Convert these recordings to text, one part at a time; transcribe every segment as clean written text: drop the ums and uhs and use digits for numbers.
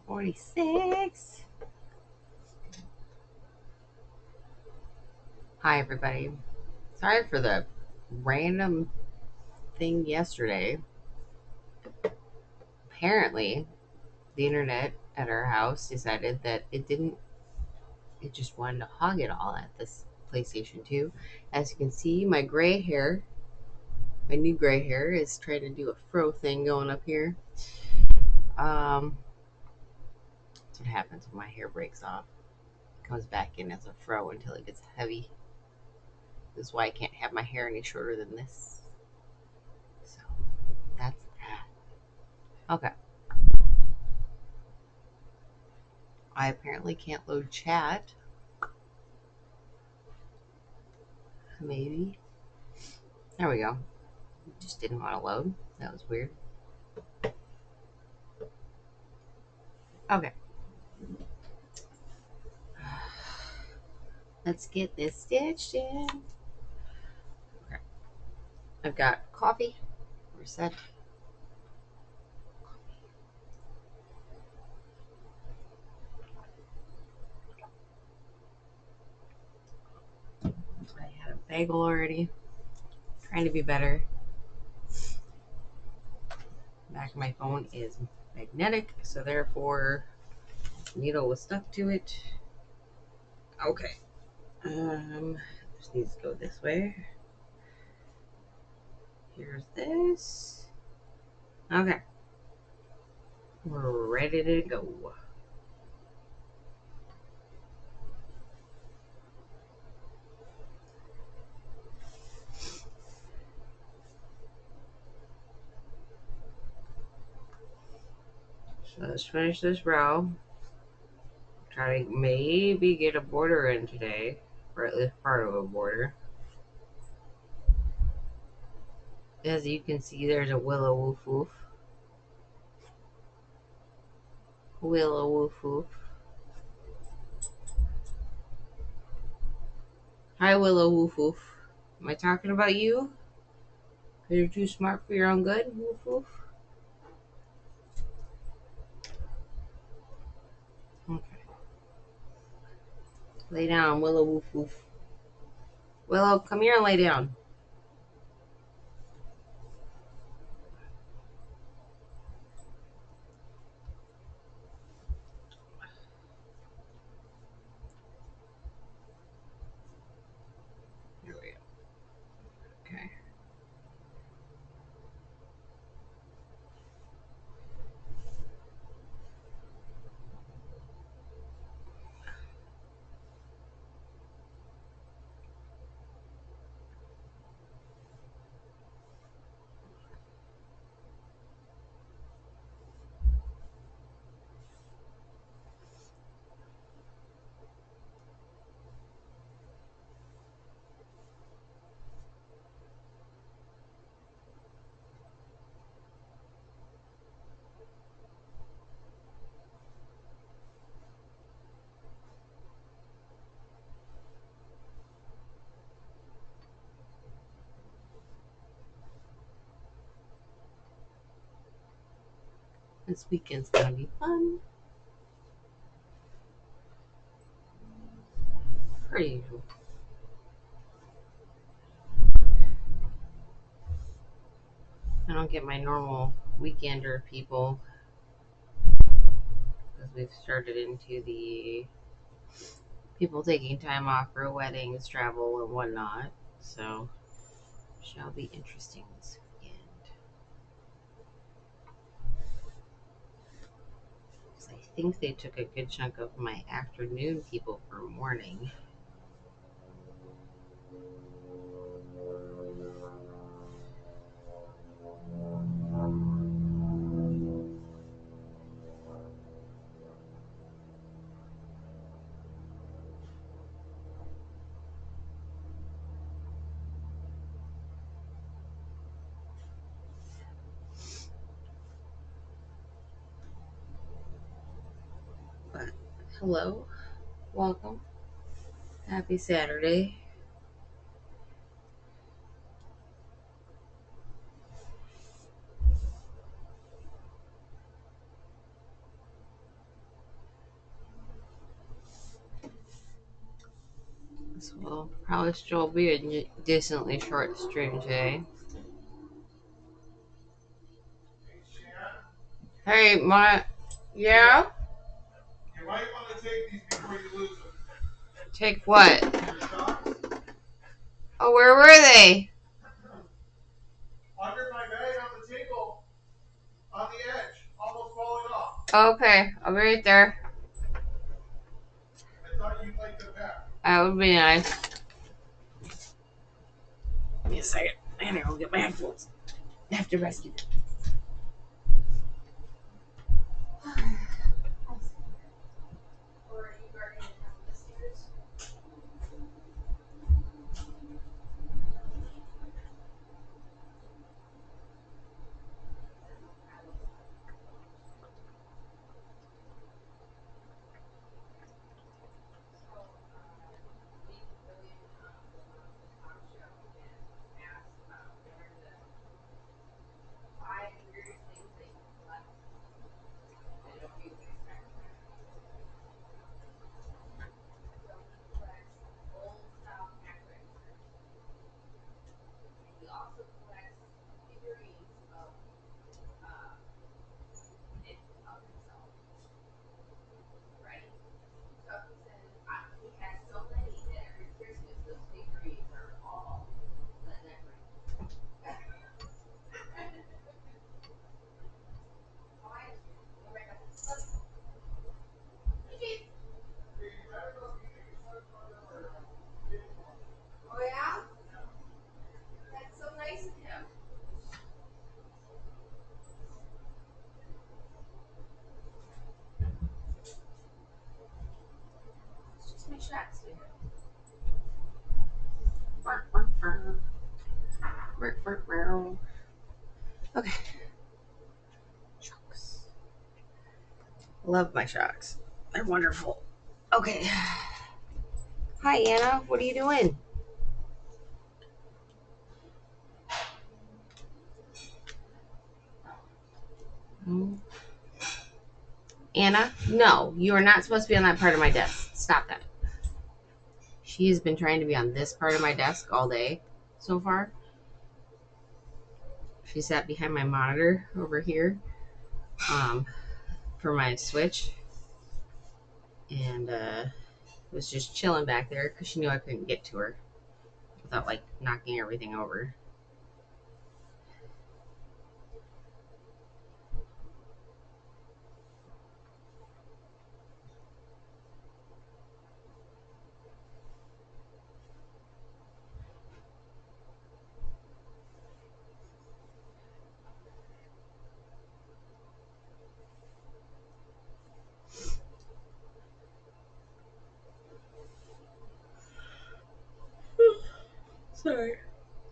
$46. Hi, everybody. Sorry for the random thing yesterday. Apparently, the internet at our house decided that it just wanted to hog it all at this PlayStation 2. As you can see, my new gray hair is trying to do a fro thing going up here. That's what happens when my hair breaks off. It comes back in as a fro until it gets heavy. This is why I can't have my hair any shorter than this. So, that's that. Okay. I apparently can't load chat. Maybe. There we go. Just didn't want to load. That was weird. Okay. Let's get this stitched in. Okay. I've got coffee. We're set. I had a bagel already. Trying to be better. Back of my phone is magnetic, so therefore the needle was stuck to it. Okay. Just needs to go this way. Here's this. Okay. We're ready to go. So let's finish this row. Try to maybe get a border in today, or at least part of a border. As you can see, there's a willow woof woof. Willow woof woof. Hi, Willow woof woof. Am I talking about you? Because you're too smart for your own good? Woof woof. Okay. Lay down, Willow woof woof. Willow, come here and lay down. Here we go. Okay. This weekend's gonna be fun. Per usual. I don't get my normal weekender people because we've started into the people taking time off for weddings, travel, and whatnot. So, shall be interesting this weekend. I think they took a good chunk of my afternoon people for morning. But hello, welcome. Happy Saturday. This will probably still be a decently short stream today. Hey, yeah? You might want to take these before you lose them. Take what? Oh, where were they? Under my bag on the table, on the edge, almost falling off. Okay, I'll be right there. I thought you'd like them back. That would be nice. Give me a second. I'm gonna go get my headphones. I have to rescue them. Okay. Shocks. Love my shocks. They're wonderful. Okay. Hi, Anna. What are you doing? Anna? No, you are not supposed to be on that part of my desk. Stop that. She has been trying to be on this part of my desk all day so far. She sat behind my monitor over here for my switch and was just chilling back there because she knew I couldn't get to her without like knocking everything over. Sorry.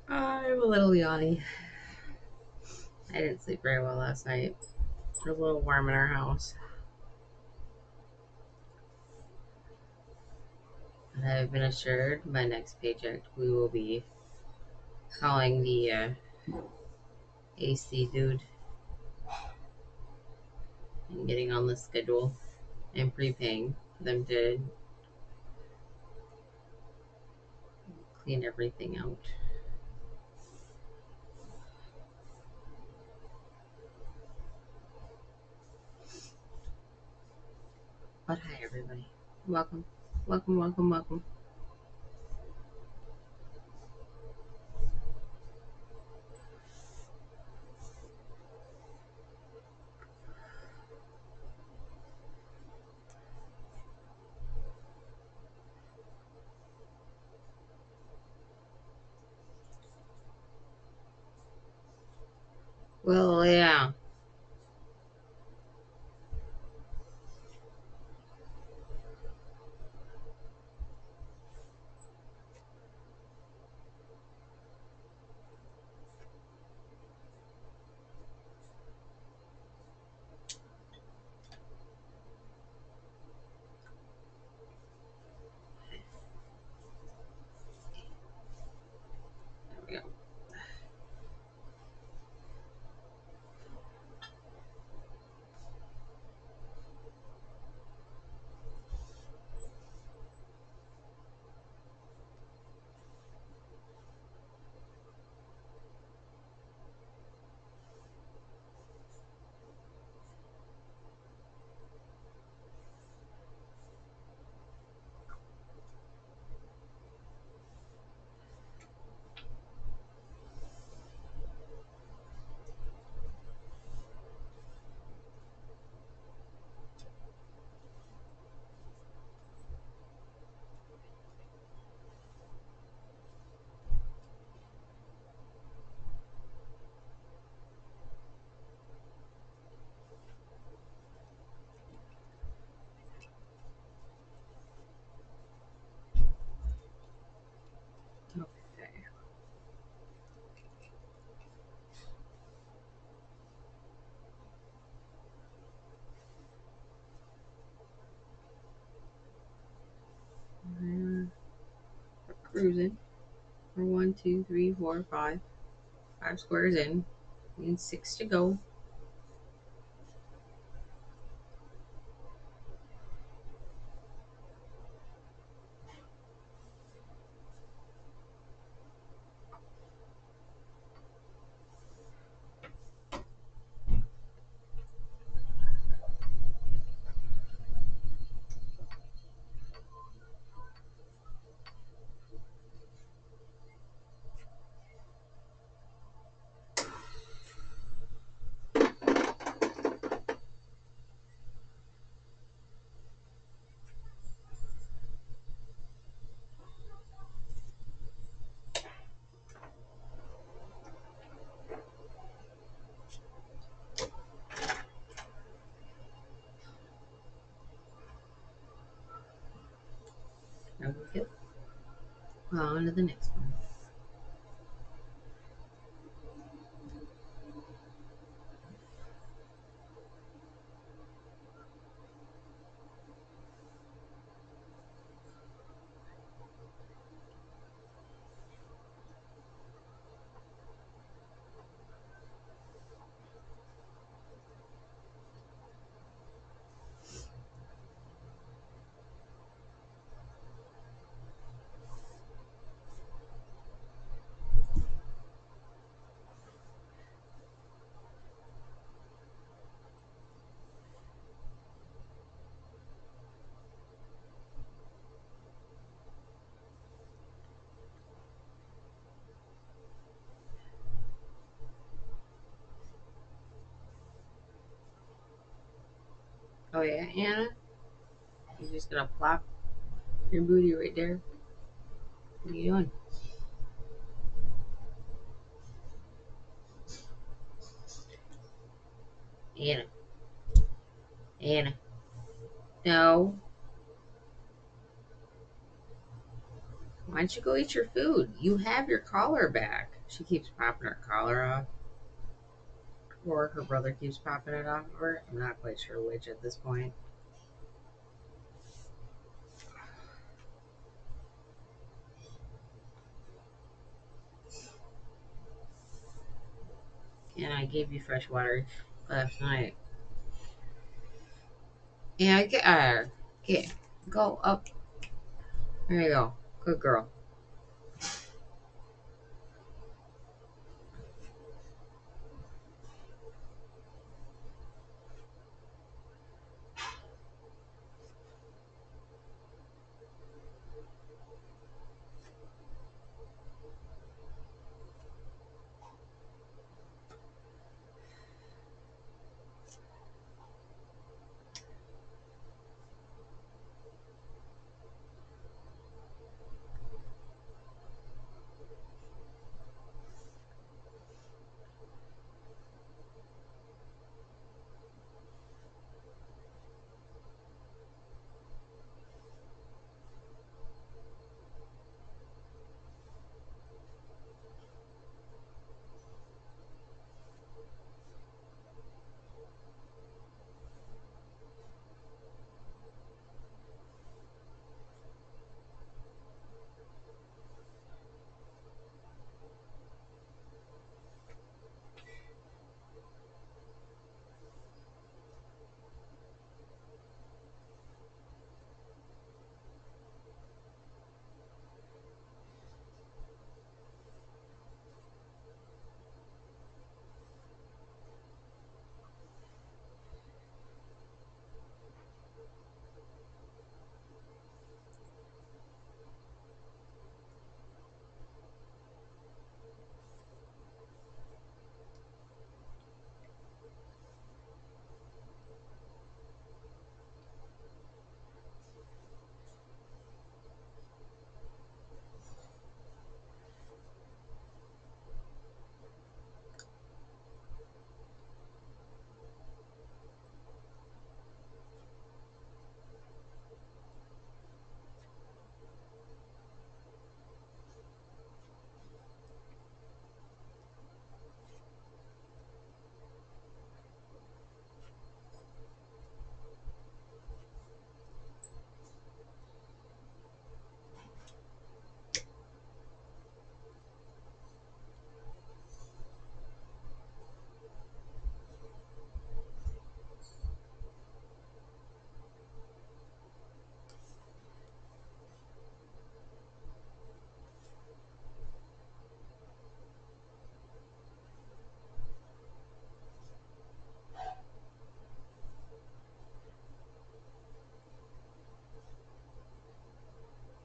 I'm a little yawny. I didn't sleep very well last night. It was a little warm in our house. And I've been assured my next paycheck we will be calling the AC dude and getting on the schedule and prepaying for them to clean everything out. But hi, everybody. Welcome. Welcome, welcome, welcome. Well, yeah. cruising. We're 1, 2, 3, 4, 5. 5 squares in. Means 6 to go. Okay. Well, on to the next one. Oh, yeah, Anna? You're just gonna plop your booty right there? What are you doing? Anna. Anna. No. Why don't you go eat your food? You have your collar back. She keeps popping her collar off. Or her brother keeps popping it off of her. I'm not quite sure which at this point. And I gave you fresh water last night. Yeah, get, go up. There you go. Good girl.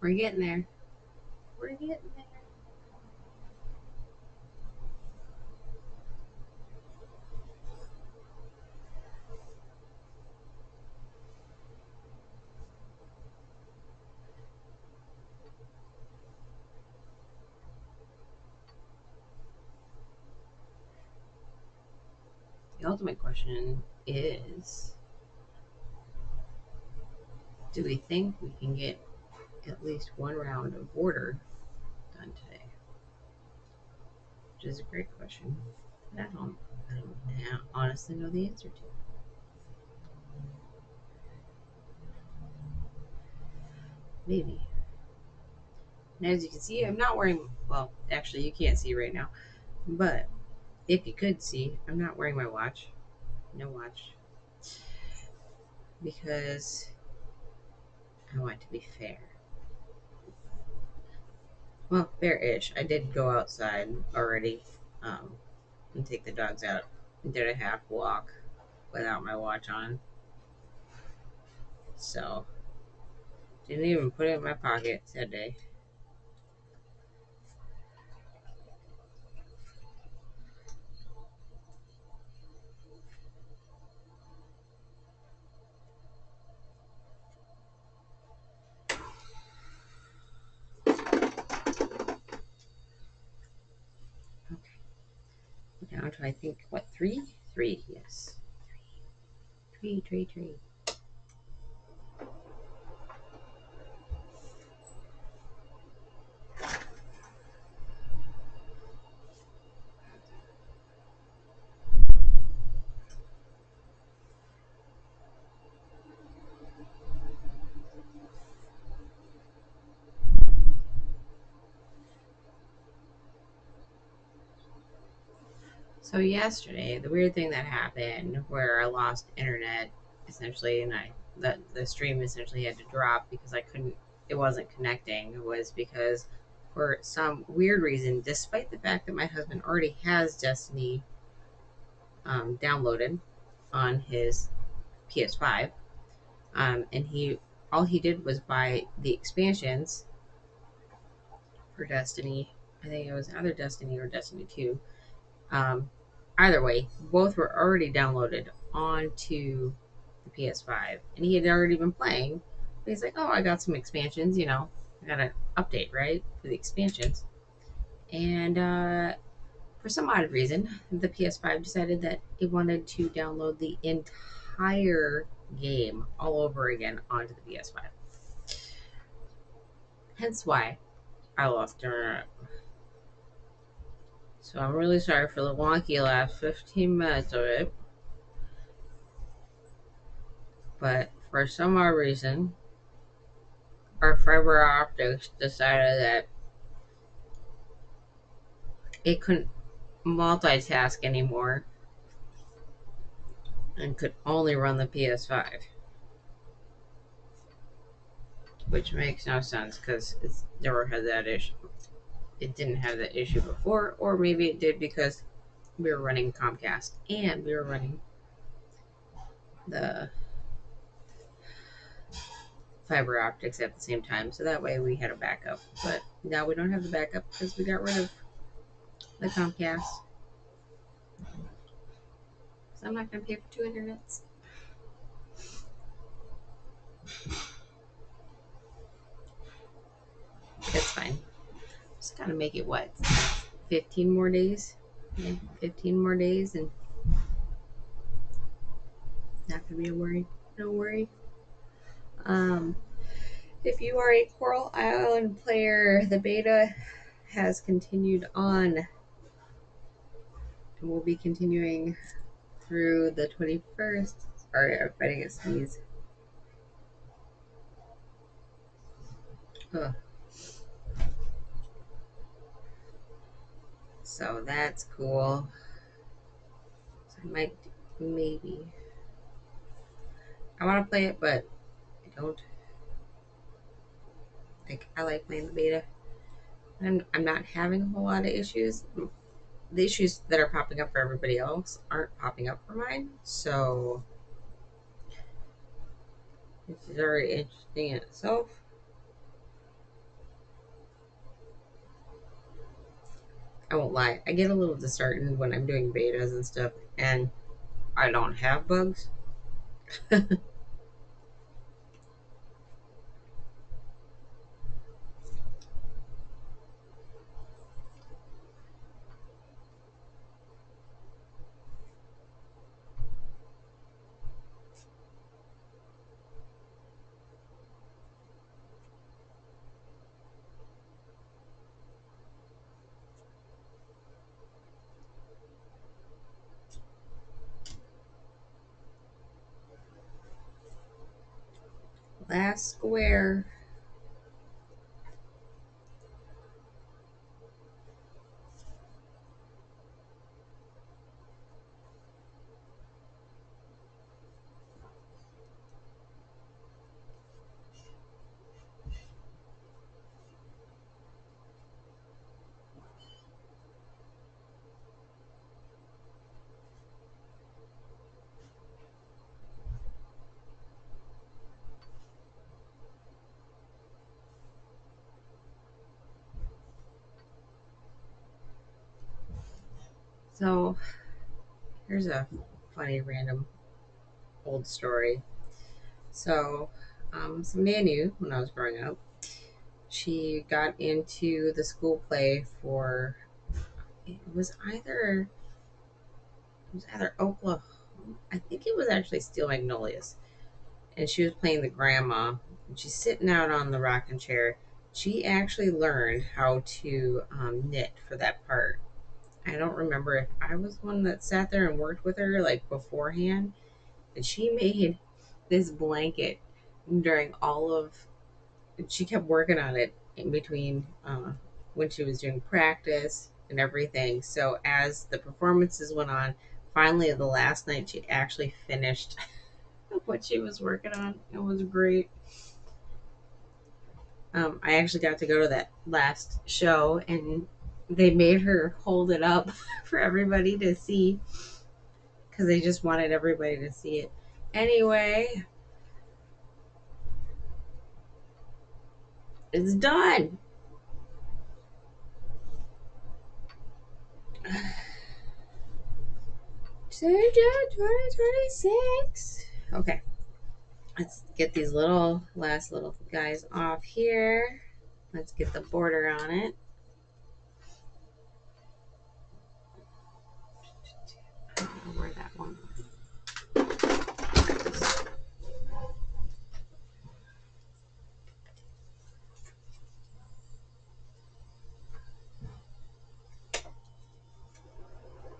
We're getting there. We're getting there. The ultimate question is, do we think we can get at least one round of border done today? Which is a great question. But I don't honestly know the answer to. Maybe. And as you can see, I'm not wearing, well, actually, you can't see right now, but if you could see, I'm not wearing my watch. No watch. Because I want to be fair. Well, fair-ish. I did go outside already and take the dogs out and did a half walk without my watch on. So, didn't even put it in my pocket today. Okay. Down to, I think, what, three? Three, yes. Three. So yesterday, the weird thing that happened where I lost internet essentially, and the stream essentially had to drop because it wasn't connecting, was because for some weird reason, despite the fact that my husband already has Destiny downloaded on his PS5, and all he did was buy the expansions for Destiny. I think it was either Destiny or Destiny 2. Um, Either way, both were already downloaded onto the PS5, and he had already been playing. He's like, "Oh, I got some expansions. I got an update right for the expansions." And for some odd reason, the PS5 decided that it wanted to download the entire game all over again onto the PS5. Hence why I lost internet. So I'm really sorry for the wonky last 15 minutes of it. But for some odd reason, our fiber optics decided that it couldn't multitask anymore and could only run the PS5. Which makes no sense because it's never had that issue. It didn't have that issue before, or maybe it did because we were running Comcast and we were running the fiber optics at the same time, so that way we had a backup. But now we don't have the backup because we got rid of the Comcast. So I'm not going to pay for two internets. That's fine. Just got to make it what? 15 more days? Yeah, 15 more days and not going to be a worry. No worry. Um, if you are a Coral Island player, the beta has continued on and will be continuing through the 21st. Sorry, I'm fighting a sneeze. Ugh. So that's cool. So I might, maybe. I want to play it, but I don't. Like, I like playing the beta. I'm not having a whole lot of issues. The issues that are popping up for everybody else aren't popping up for mine. So it's very interesting in itself. I won't lie. I get a little disheartened when I'm doing betas and stuff and I don't have bugs. Last square. So here's a funny random old story. So somebody I knew when I was growing up, she got into the school play for it was either Oklahoma. I think it was actually Steel Magnolias, and she was playing the grandma. And she's sitting out on the rocking chair. She actually learned how to knit for that part. I don't remember if I was one that sat there and worked with her like beforehand, and she made this blanket during all of. She kept working on it in between when she was doing practice and everything. So as the performances went on, finally the last night she actually finished what she was working on. It was great. I actually got to go to that last show, and they made her hold it up for everybody to see because they just wanted everybody to see it. Anyway, it's done. 2026. Okay, let's get these last little guys off here. Let's get the border on it. I don't know where that one was.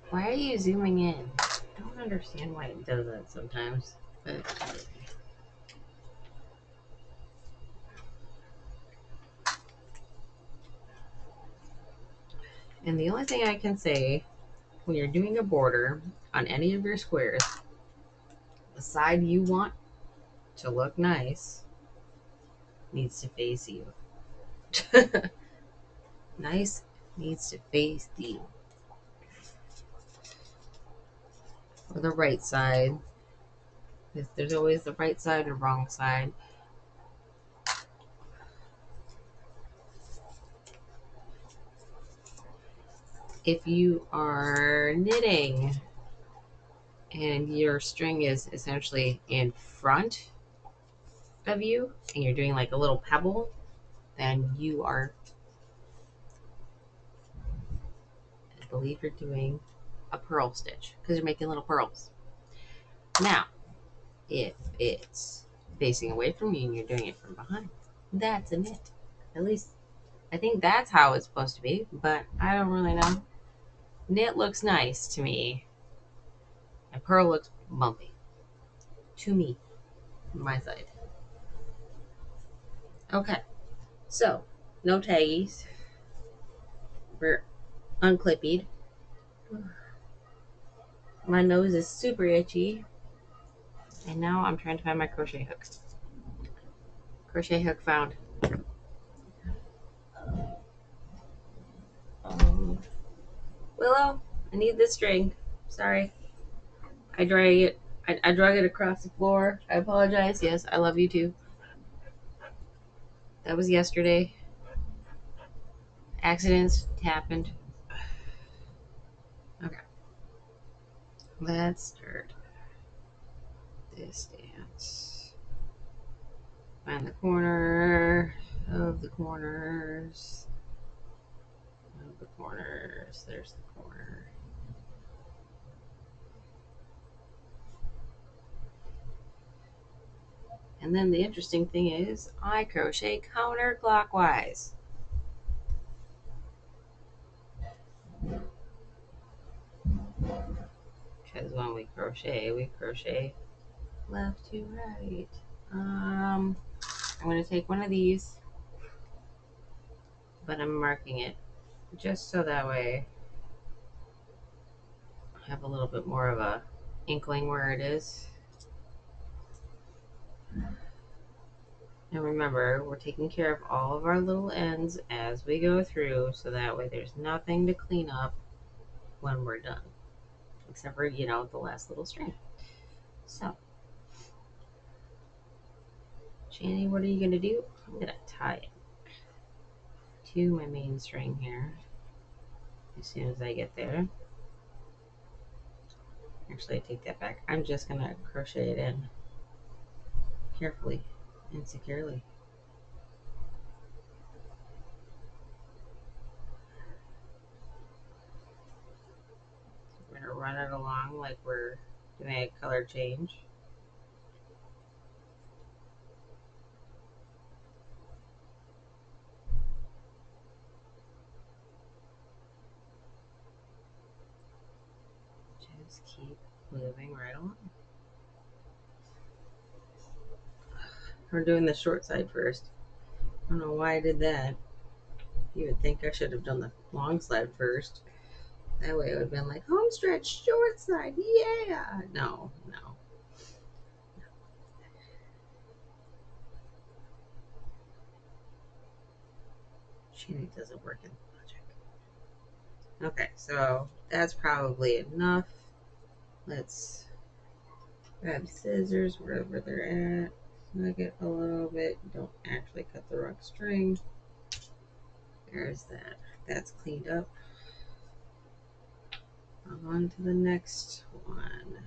Why are you zooming in? I don't understand why it does that sometimes. But and the only thing I can say when you're doing a border on any of your squares, the side you want to look nice needs to face you. Nice needs to face you. Or the right side. There's always the right side and wrong side. If you are knitting and your string is essentially in front of you and you're doing like a little pebble, then you are, I believe you're doing a purl stitch because you're making little pearls. Now, if it's facing away from you and you're doing it from behind, that's a knit. At least I think that's how it's supposed to be, but I don't really know. Knit looks nice to me, and purl looks bumpy to me, my side. Okay, so no taggies. We're unclippied. My nose is super itchy, and now I'm trying to find my crochet hook. Crochet hook found. Um, Willow, I need this string. Sorry. I drag it. I drag it across the floor. I apologize. Yes, I love you too. That was yesterday. Accidents happened. Let's start this dance. Find the corner of the corners of the corners. There's the corner. And then the interesting thing is I crochet counterclockwise. Because when we crochet left to right. I'm going to take one of these, but I'm marking it just so that way I have a little bit more of a inkling where it is. And remember, we're taking care of all of our little ends as we go through, so that way there's nothing to clean up when we're done, except for, the last little string. So, Shani, what are you going to do? I'm going to tie it to my main string here as soon as I get there. Actually, I take that back. I'm just going to crochet it in carefully and securely. So we're going to run it along like we're doing a color change. Just keep moving right along. We're doing the short side first. I don't know why I did that. You would think I should have done the long side first. That way it would have been like, home stretch, short side, yeah. No. Shani doesn't work in logic. Okay, so that's probably enough. Let's grab scissors wherever they're at. Snug it a little bit. Don't actually cut the wrong string. There's that. That's cleaned up. On to the next one.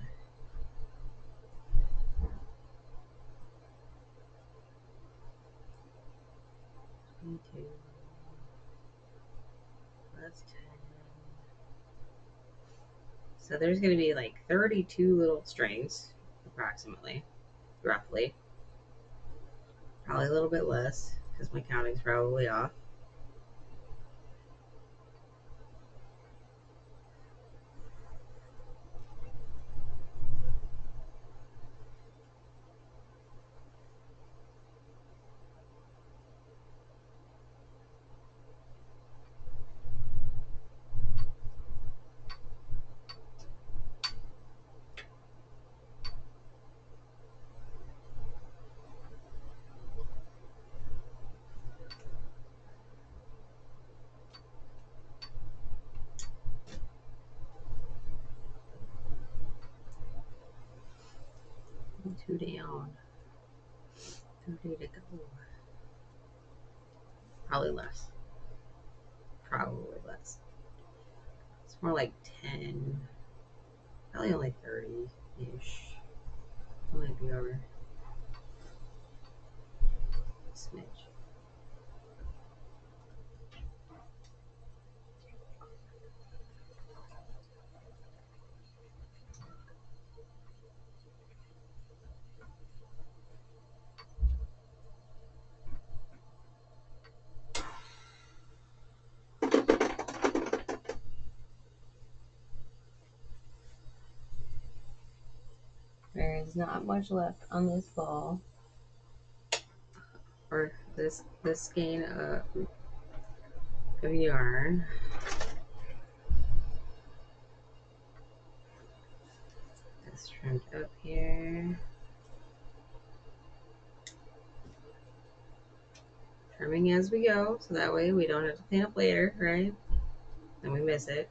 Two. That's 10. So there's going to be like 32 little strings, approximately, roughly. Probably a little bit less because my counting's probably off. Two down. 30 to go. Probably less. Probably less. It's more like 10. Probably only 30-ish. It might be over. A smidge. There is not much left on this ball, or this skein of yarn. Just trimmed up here. Trimming as we go, so that way we don't have to clean up later, right? Then we miss it.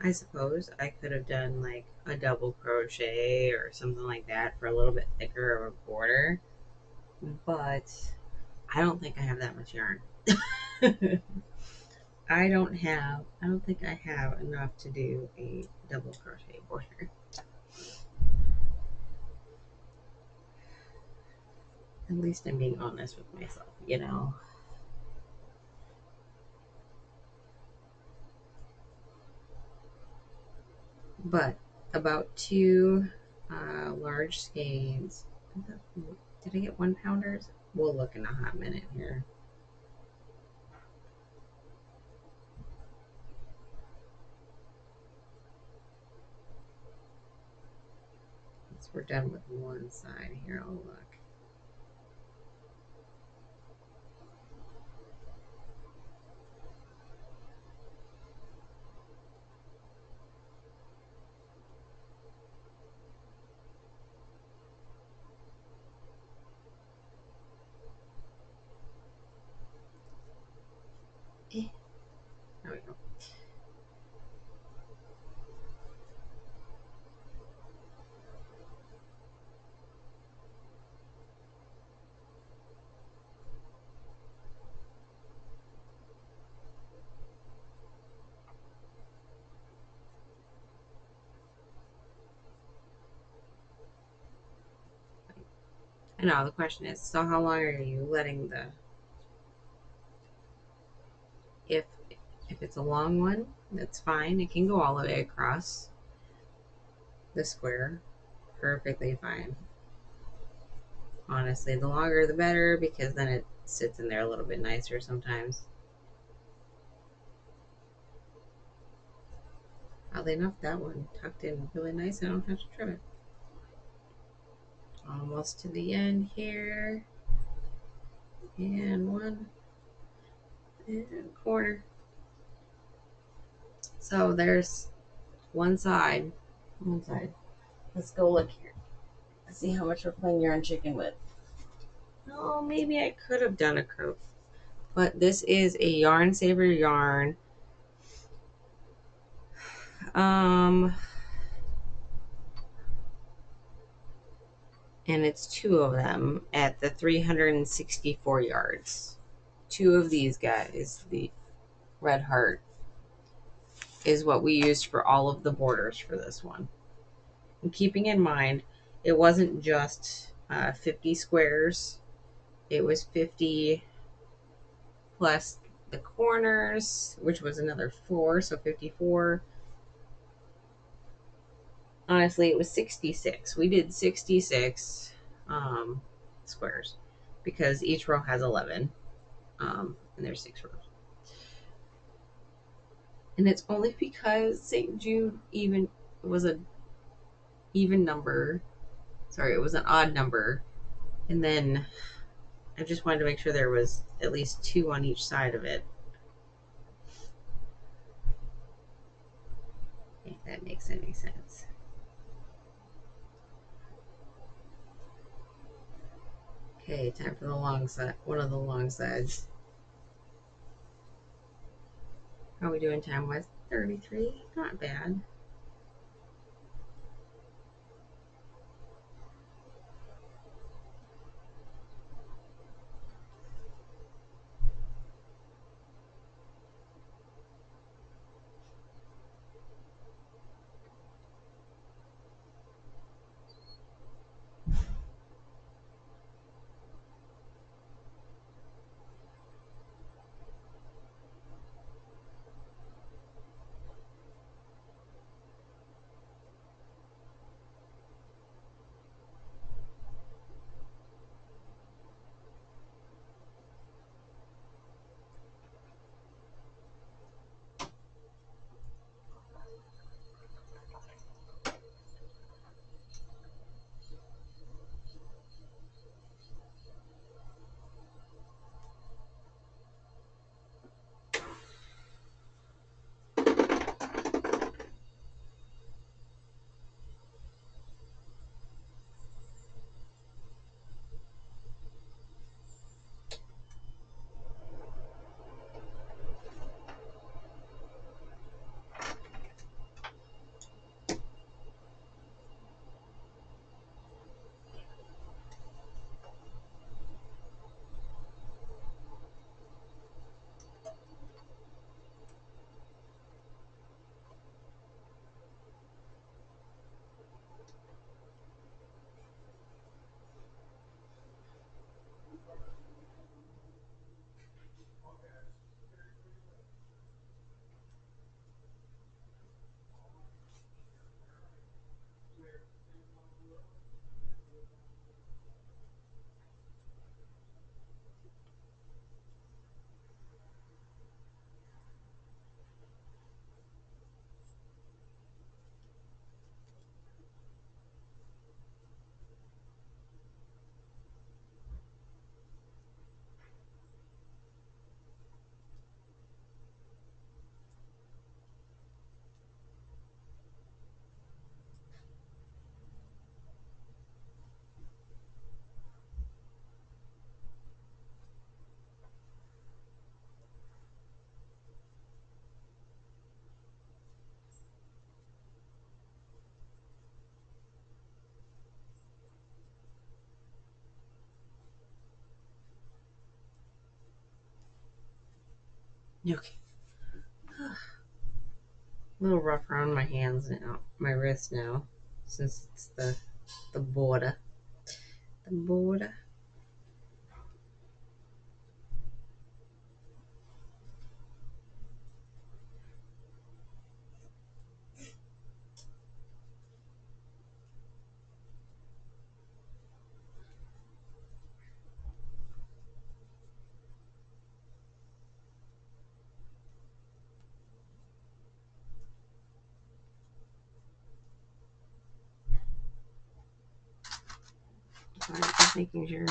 I suppose I could have done like a double crochet or something like that for a little bit thicker of a border, but I don't think I have that much yarn. I don't think I have enough to do a double crochet border. At least I'm being honest with myself, you know. But about two large skeins. Did I get 1 pounders? We'll look in a hot minute here. Once we're done with one side here, I'll look. There we go. I know the question is, so how long are you letting the if if it's a long one, that's fine. It can go all the way across the square. Perfectly fine. Honestly, the longer the better because then it sits in there a little bit nicer sometimes. Oddly enough, that one tucked in really nice. I don't have to trim it. Almost to the end here. And one and corner. So there's one side. One side. Let's go look here. Let's see how much we're playing yarn chicken with. Oh, maybe I could have done a coat. But this is a Yarn Saver yarn. And it's two of them at the 364 yards. Two of these guys, the Red Heart, is what we used for all of the borders for this one. And keeping in mind, it wasn't just 50 squares. It was 50 plus the corners, which was another 4, so 54. Honestly, it was 66. We did 66 squares because each row has 11, and there's 6 rows. And it's only because St. Jude even was a even number. Sorry, it was an odd number. And then I just wanted to make sure there was at least 2 on each side of it. If that makes any sense. Okay, time for the long side. One of the long sides. How are we doing time wise? 33. Not bad. Okay. A little rough around my hands now, my wrist now, since it's the border. The border. Sorry, just making sure.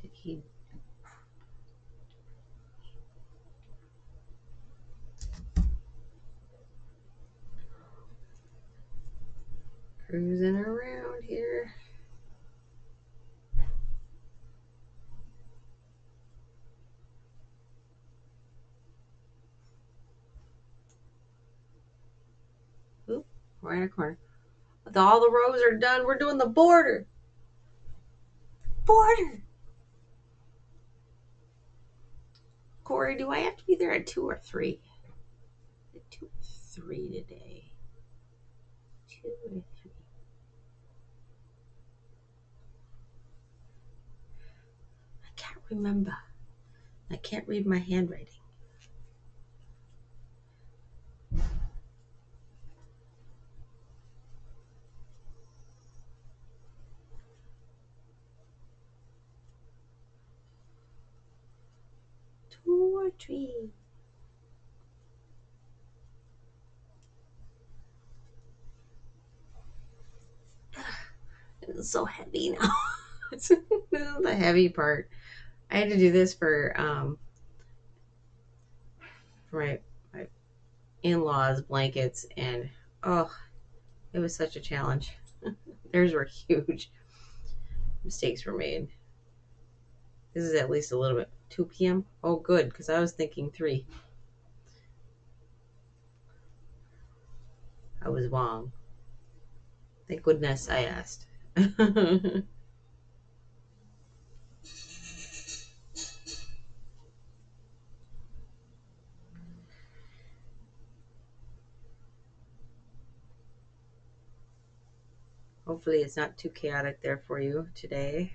Did he? Cruising around here. Oop, right in a corner. All the rows are done. We're doing the border. Border. Corey, do I have to be there at 2 or 3? At 2 or 3 today. 2 or 3. I can't remember. I can't read my handwriting. Two or three. It's so heavy now. This is the heavy part. I had to do this for my in-laws blankets, and oh, it was such a challenge. Theirs were huge. Mistakes were made. This is at least a little bit. 2 p.m. Oh, good, because I was thinking 3. I was wrong. Thank goodness I asked. Hopefully it's not too chaotic there for you today.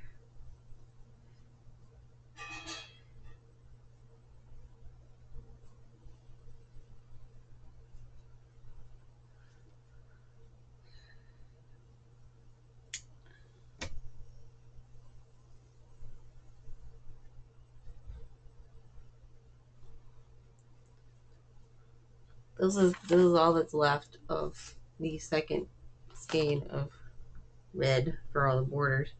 This is all that's left of the second skein of red for all the borders.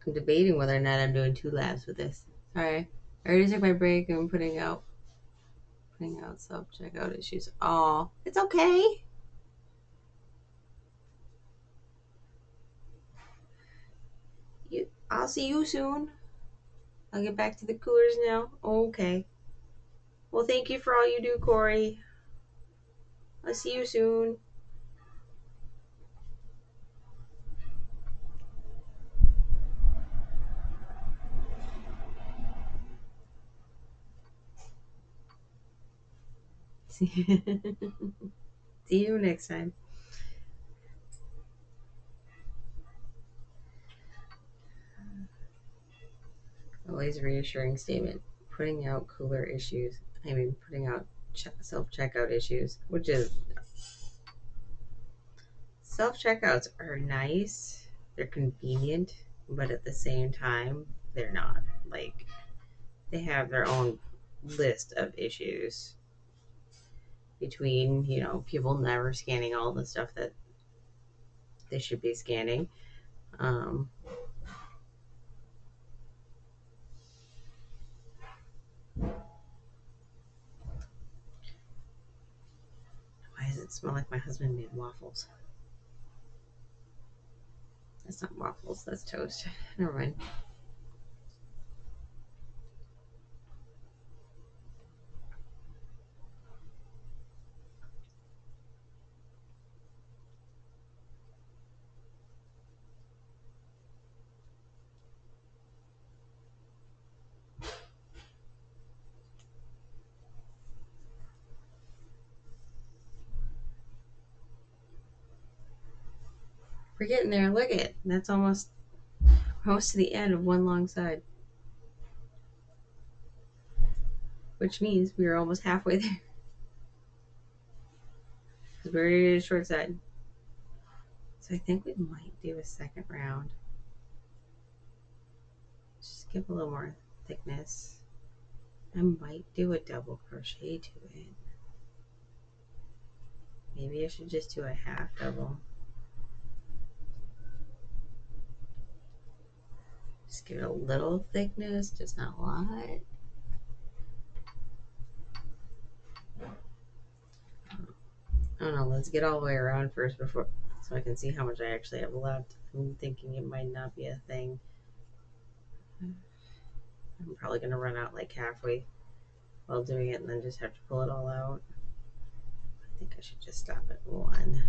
I'm debating whether or not I'm doing 2 labs with this. Sorry. I already took my break and I'm putting out self checkout issues. Oh, it's okay. I'll see you soon. I'll get back to the coolers now. Okay. Well, thank you for all you do, Corey. I'll see you soon. See you next time. Always reassuring statement. Putting out cooler issues. Putting out self checkout issues, which is self checkouts are nice. They're convenient, but at the same time, they're not. Like, they have their own list of issues between, people never scanning all the stuff that they should be scanning. Why does it smell like my husband made waffles? That's not waffles, that's toast. Never mind. We're getting there. Look at it. That's almost to the end of one long side. Which means we are almost halfway there. Because we're already short side. So I think we might do a second round. Just give a little more thickness. I might do a double crochet to it. Maybe I should just do a half double. Just give it a little thickness, just not a lot. I don't know, let's get all the way around first before, so I can see how much I actually have left. I'm thinking it might not be a thing. I'm probably going to run out like halfway while doing it and then just have to pull it all out. I think I should just stop at one.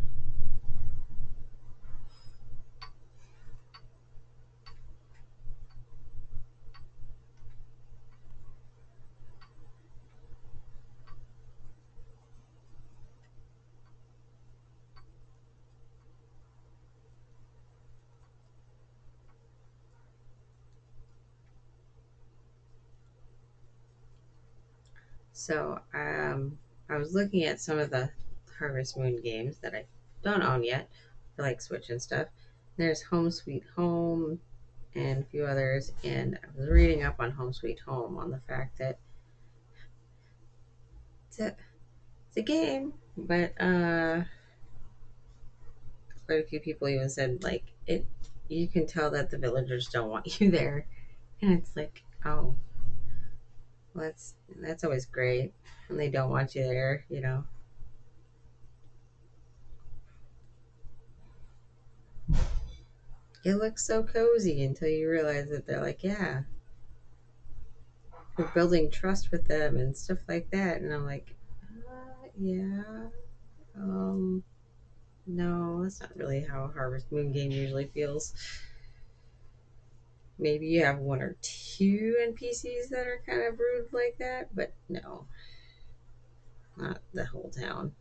So I was looking at some of the Harvest Moon games that I don't own yet for like Switch and stuff. There's Home Sweet Home and a few others, and I was reading up on Home Sweet Home on the fact that it's a game, but quite a few people even said like it. You can tell that the villagers don't want you there, and it's like, oh, well, that's always great when they don't want you there, you know. It looks so cozy until you realize that they're like, yeah, we're building trust with them and stuff like that, and I'm like, yeah, no, that's not really how a Harvest Moon game usually feels. Maybe you have one or two NPCs that are kind of rude like that, but no, not the whole town.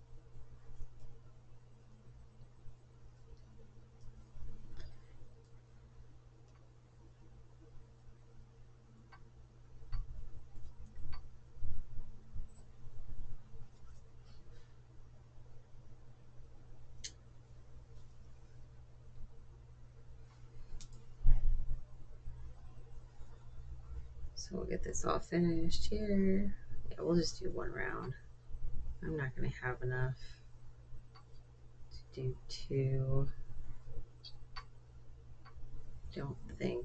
So we'll get this all finished here. Yeah, we'll just do one round. I'm not going to have enough to do two. Don't think.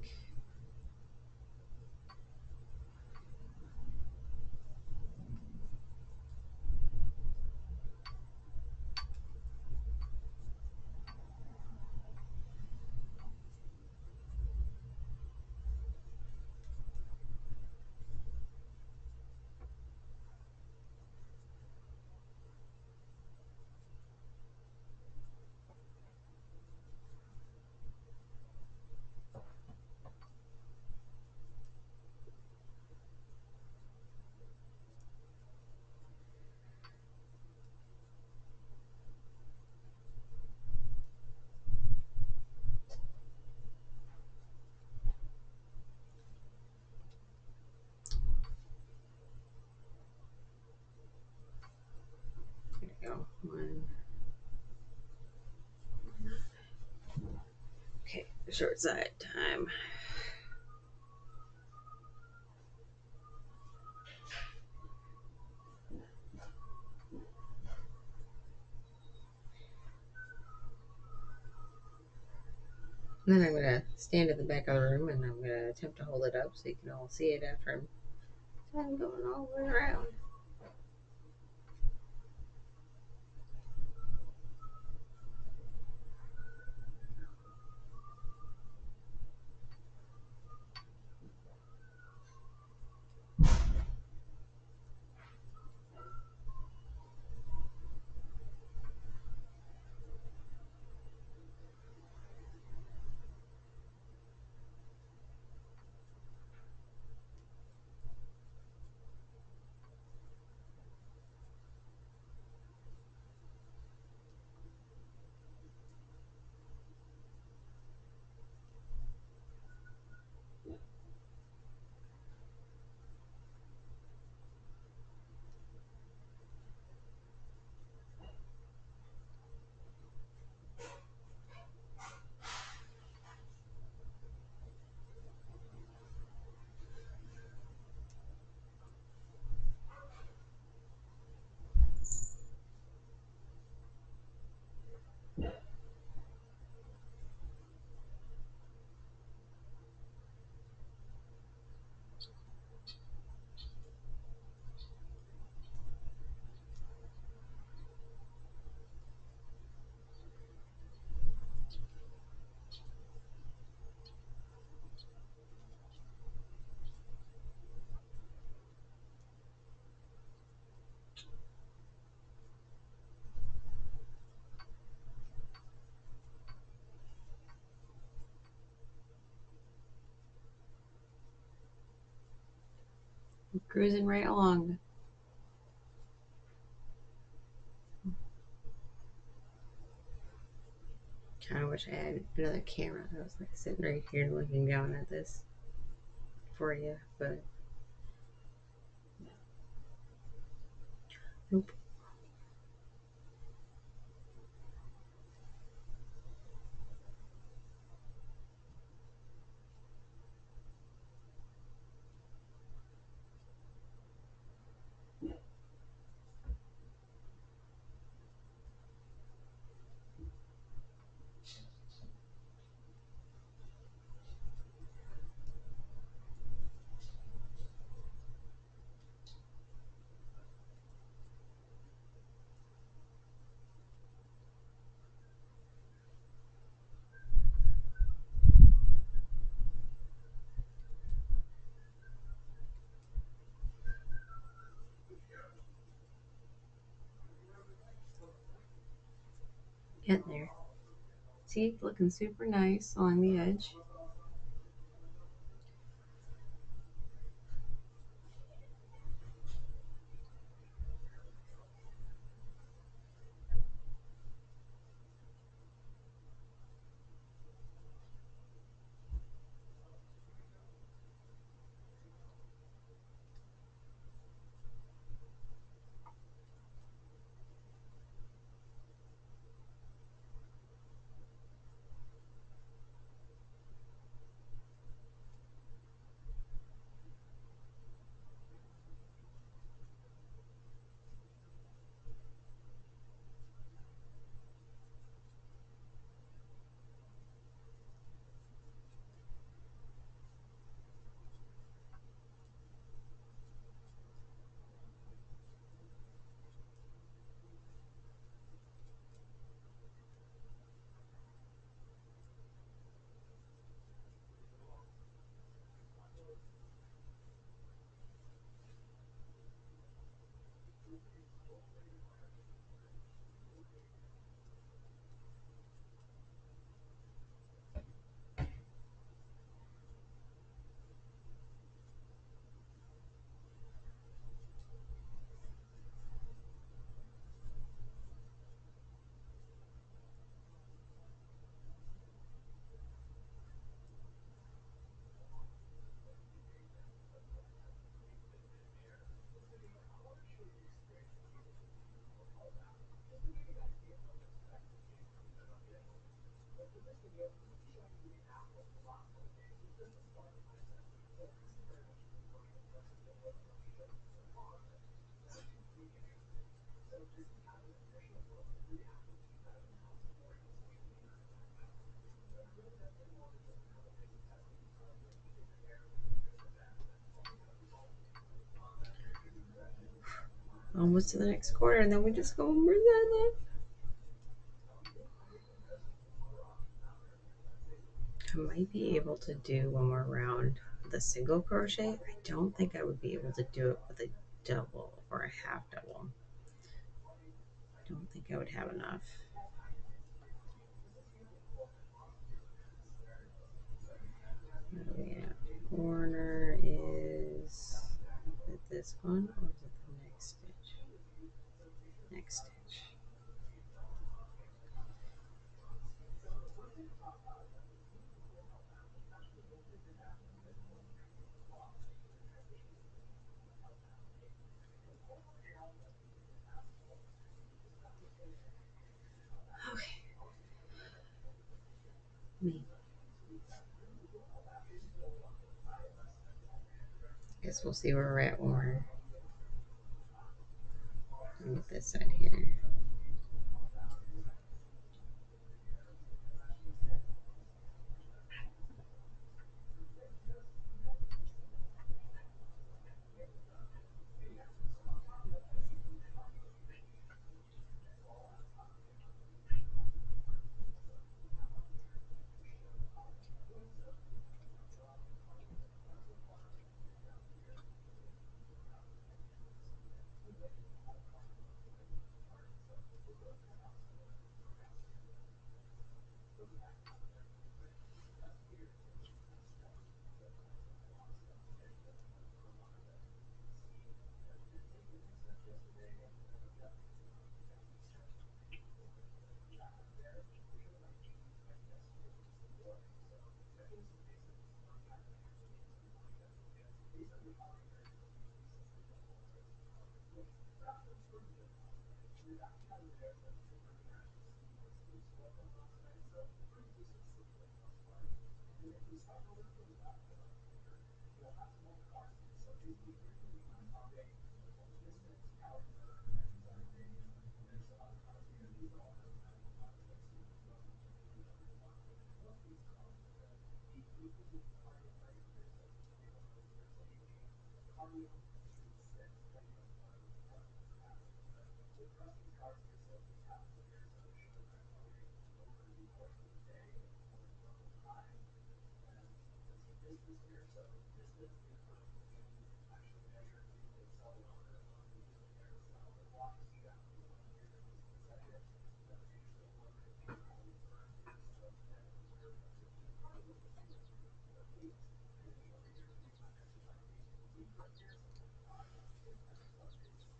There we go. One. Okay, short side time. And then I'm going to stand at the back of the room and I'm going to attempt to hold it up so you can all see it after I'm going all the way around. Cruising right along. Kind of wish I had another camera. I was like sitting right here looking down at this for you, but nope. Getting there. See, looking super nice along the edge. Almost to the next quarter, and then we just go over that. I might be able to do one more round with a single crochet. I don't think I would be able to do it with a double or a half double. I don't think I would have enough. What are we at? Corner is it this one or is it the next stitch? Next stitch. Okay. Me. Guess we'll see where we're at when we're get this side here.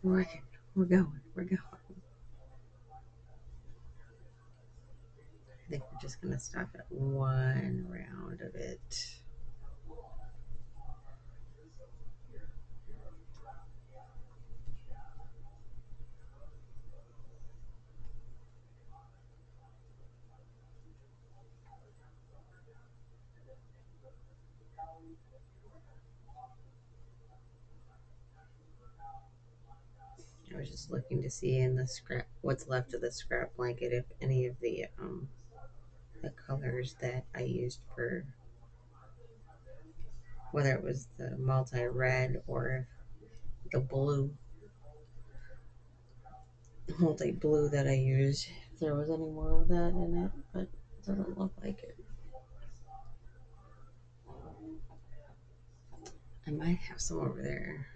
We're working. We're going. We're going. I think we're just gonna stop at one round of it. I was just looking to see in the scrap what's left of the scrap blanket if any of the colors that I used for whether it was the multi red or the blue multi blue that I used, if there was any more of that in it, but it doesn't look like it. I might have some over there.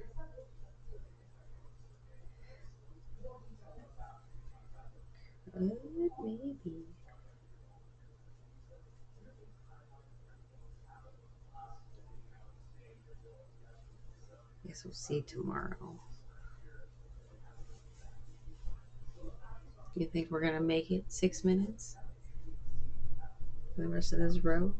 Maybe. Guess we'll see tomorrow. You think we're gonna make it 6 minutes for the rest of this row?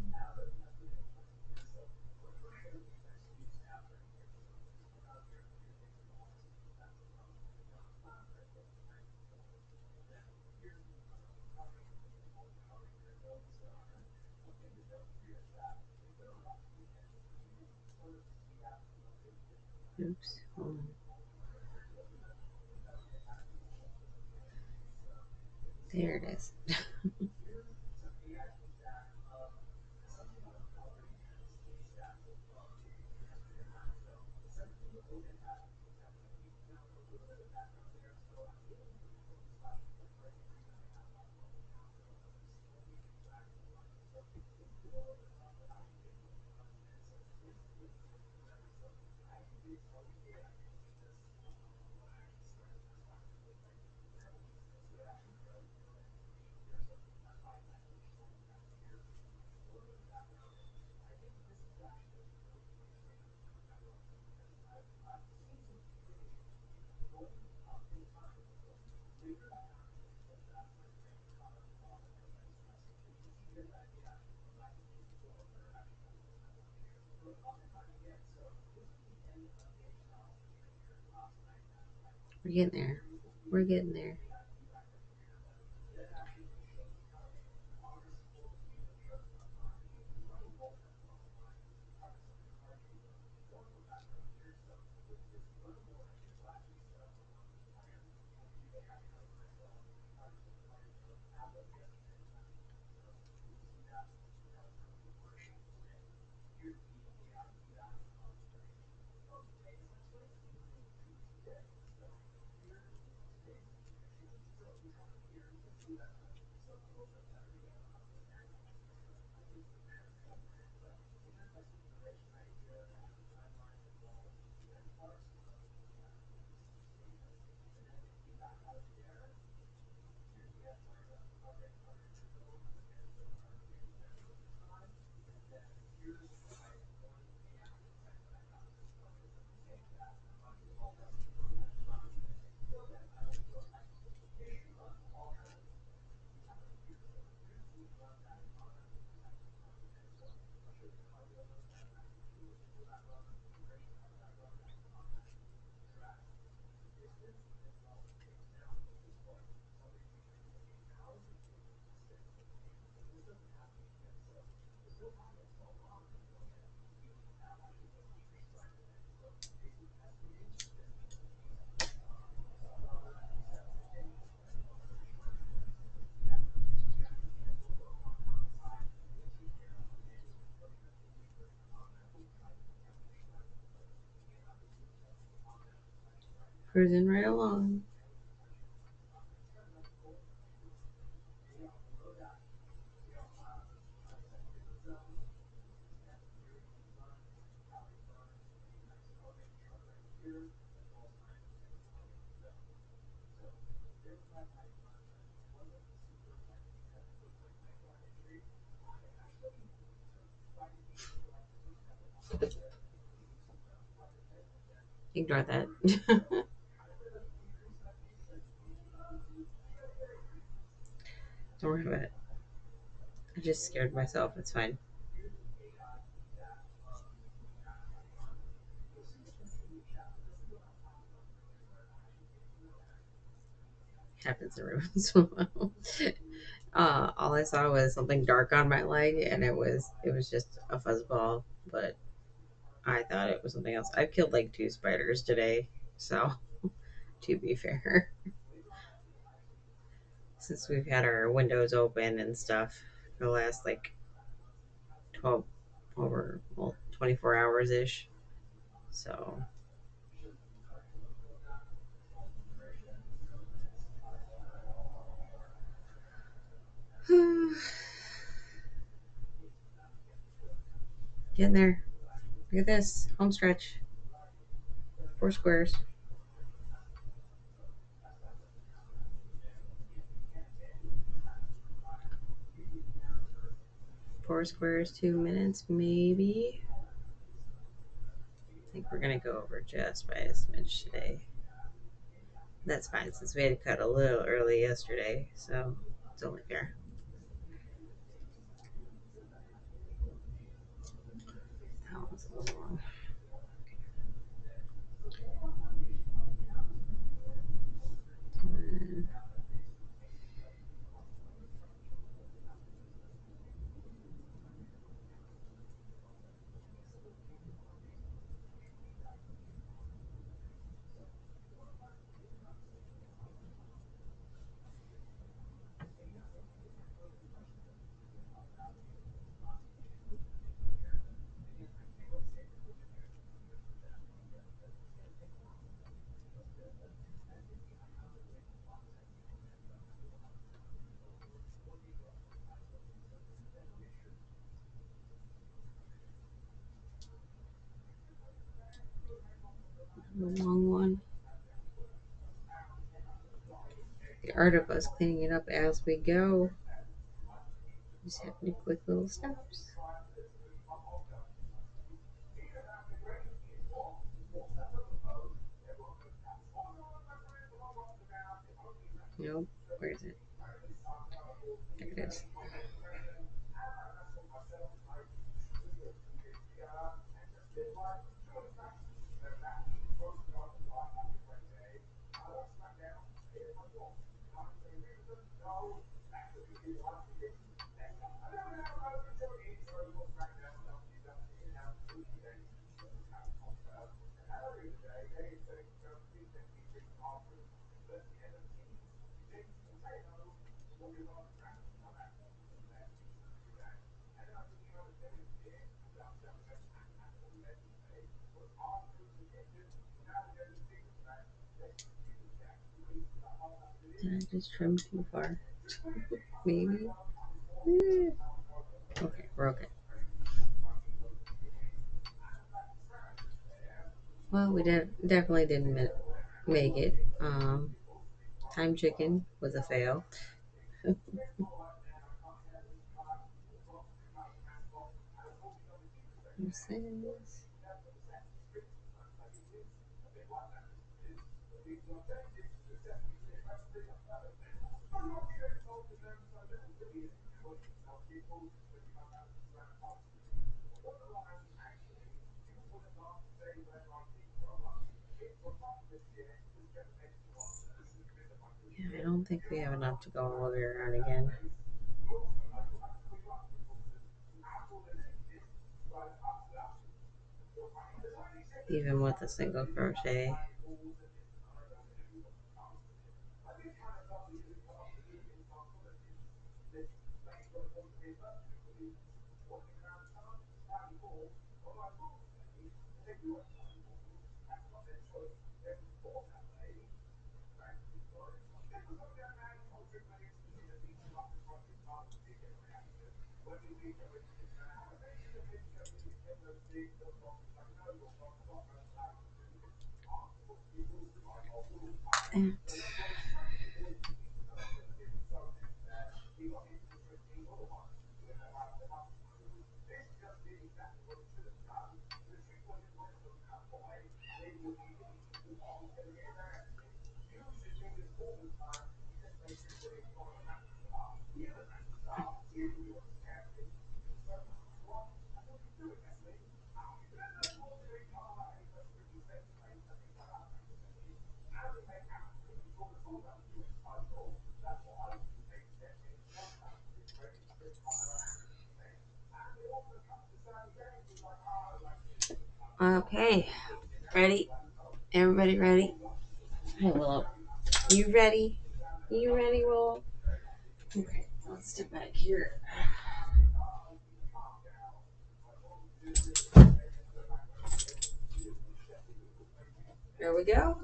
Oops. Hold on. There it is. We're getting there. We're getting there. Cruising right along. Ignore that. Don't worry about it. I just scared myself. It's fine. Happens every once in a while. All I saw was something dark on my leg, and it was just a fuzzball. But I thought it was something else. I've killed like two spiders today, so to be fair, since we've had our windows open and stuff for the last like 12 over well 24 hours ish. So getting there. Look at this home stretch. Four squares. Four squares, 2 minutes, maybe. I think we're gonna go over just by a smidge today. That's fine since we had to cut a little early yesterday, so it's only fair. That was a little long. And the long one. The art of us cleaning it up as we go. Just having quick little steps. Nope. Where is it? There it is. Did I just trim too far? Maybe. Eh. Okay, we're okay. Well, we definitely didn't make it. Time chicken was a fail. What's this? Yeah, I don't think we have enough to go all the way around again. Even with a single crochet. Okay, ready? Everybody ready? Hey, Willow. You ready? You ready, Willow? Okay, let's step back here. There we go.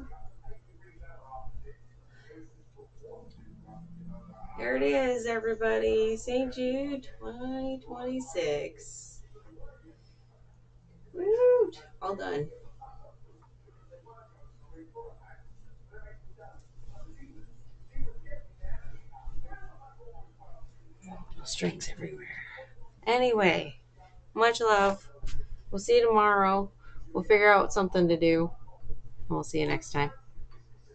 There it is, everybody. St. Jude 2026. Woo! All done. Strings everywhere. Anyway, much love. We'll see you tomorrow. We'll figure out something to do. We'll see you next time.